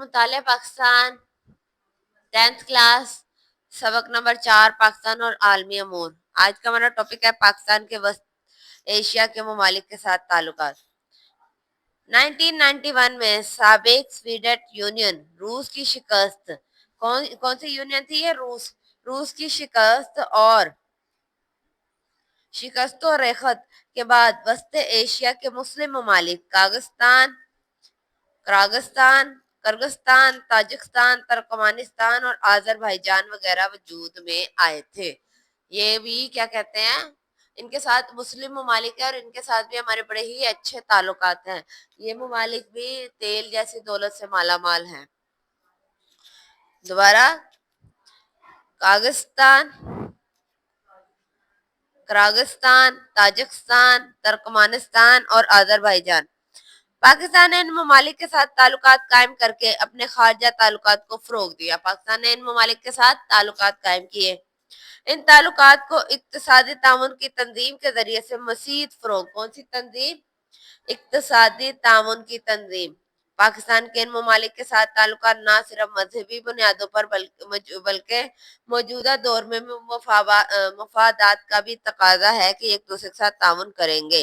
मुताले Pakistan 10th class सबक number 4 Pakistan और आलमी अमूर। आज का हमारा टॉपिक है पाकिस्तान के वस्त एशिया के ममालिक के साथ ताल्लुकात। 1991 में साबिक सोवियत यूनियन रूस की शिकस्त, कौन कौन सी यूनियन थी ये? रूस की शिकस्त और रेखत के बाद वस्त एशिया के मुस्लिम ममालिक किर्गिस्तान, ताजिकिस्तान, तुर्कमेनिस्तान और आज़रबाईजान वगैरह वजूद में आए थे। ये भी क्या कहते हैं, इनके साथ मुस्लिम ममालिक है और इनके साथ भी हमारे बड़े ही अच्छे ताल्लुकात हैं। ये ममालिक भी तेल जैसी दौलत से माला माल हैं। दोबारा, किर्गिस्तान, ताजिकिस्तान, तुर्कमेनिस्तान और आज़रबाईजान। पाकिस्तान ने इन ममालिक के साथ ताल्लुकात कायम करके अपने खारजा ताल्लुकात को फरोग दिया। पाकिस्तान ने इन ममालिक के साथ ताल्लुकात कायम किए। इन ताल्लुकात को इक्तिसादी ताउन की तंजीम के जरिए से मजीद फरोग, कौन सी तंजीम? इक्तिसादी ताउन की तंजीम। पाकिस्तान के इन ममालिक के साथ ताल्लुकात न सिर्फ मजहबी बुनियादों पर बल्कि मौजूदा दौर में मफादात का भी तकाजा है कि एक दूसरे के साथ ताउन करेंगे।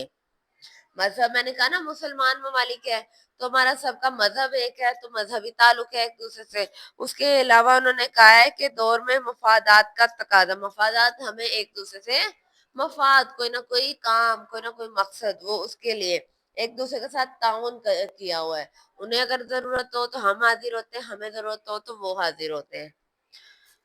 मजहब, मैंने कहा ना मुसलमान ममालिक है तो हमारा सबका मजहब एक है, तो मजहबी ताल्लुक है एक दूसरे से। उसके अलावा उन्होंने कहा है कि दौर में मफादात का तकाजा, मफादात हमें एक दूसरे से मफाद, कोई ना कोई काम, कोई ना कोई मकसद, वो उसके लिए एक दूसरे के साथ ताउन किया हुआ है। उन्हें अगर जरूरत हो तो हम हाजिर होते हैं, हमें जरूरत हो तो वो हाजिर होते हैं।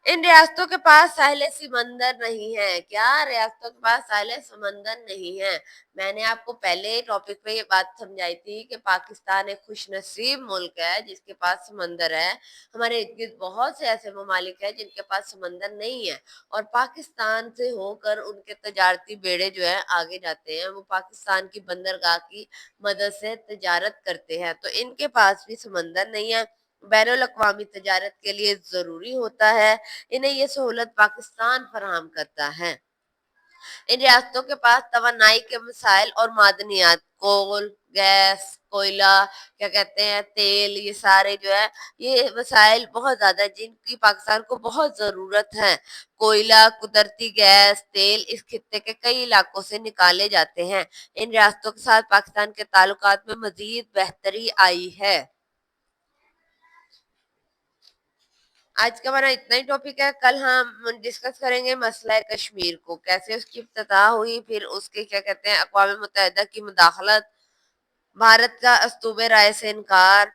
इन रियासतों के पास साहिल समंदर नहीं है। क्या रियासतों के पास साहिल समंदर नहीं है? मैंने आपको पहले टॉपिक पे ये बात समझाई थी कि पाकिस्तान एक खुशनसीब मुल्क है जिसके पास समंदर है। हमारे इर्द गिर्द बहुत से ऐसे ममालिक हैं जिनके पास समंदर नहीं है और पाकिस्तान से होकर उनके तजारती बेड़े जो है आगे जाते हैं, वो पाकिस्तान की बंदरगाह की मदद से तजारत करते हैं। तो इनके पास भी समंदर नहीं है। बैनुल अक़वामी तजारत के लिए जरूरी होता है, इन्हें ये सहूलत पाकिस्तान फराहम करता है। इन रियासतों के पास तवानाई के मसाइल और मादनियात, कोल, गैस, कोयला, क्या कहते हैं, तेल, ये सारे जो है ये वसाइल बहुत ज्यादा है जिनकी पाकिस्तान को बहुत जरूरत है। कोयला, कुदरती गैस, तेल इस खित्ते के कई इलाकों से निकाले जाते हैं। इन रियासतों के साथ पाकिस्तान के ताल्लुकात में मजीद बेहतरी आई है। आज का हमारा इतना ही टॉपिक है। कल हम डिस्कस करेंगे मसला कश्मीर को, कैसे उसकी इफ्तिताह हुई, फिर उसके क्या कहते हैं अक़वाम मुत्तहिदा की मुदाखलत, भारत का अस्तूबे राय से इनकार,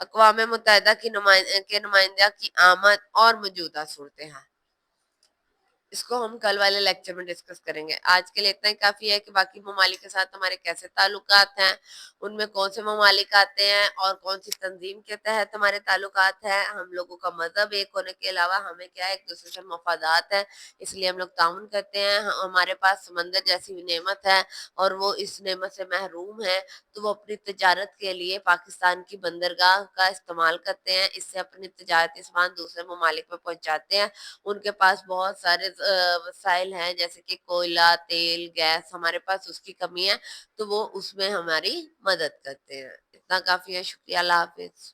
अक़वाम मुत्तहिदा की नुमाइंदा की आमद और मौजूदा सूरत हाल। इसको हम कल वाले लेक्चर में डिस्कस करेंगे। आज के लिए इतना ही काफी है कि बाकी ममालिक के साथ हमारे कैसे ताल्लुकात हैं, उनमें कौन से ममालिक आते हैं और कौन सी तंजीम के तहत हमारे ताल्लुकात हैं। हम लोगों का मजहब एक होने के अलावा हमें क्या है, एक दूसरे से मफादात है, इसलिए हम लोग ताउन करते हैं। हमारे पास समंदर जैसी नेमत है और वो इस नेमत से महरूम है, तो वो अपनी तजारत के लिए पाकिस्तान की बंदरगाह का इस्तेमाल करते हैं, इससे अपनी तजारती सामान दूसरे ममालिक में पहुंचाते हैं। उनके पास बहुत सारे वसाइल हैं जैसे कि कोयला, तेल, गैस, हमारे पास उसकी कमी है, तो वो उसमें हमारी मदद करते हैं। इतना काफी है। शुक्रिया, अल्लाह हाफिज।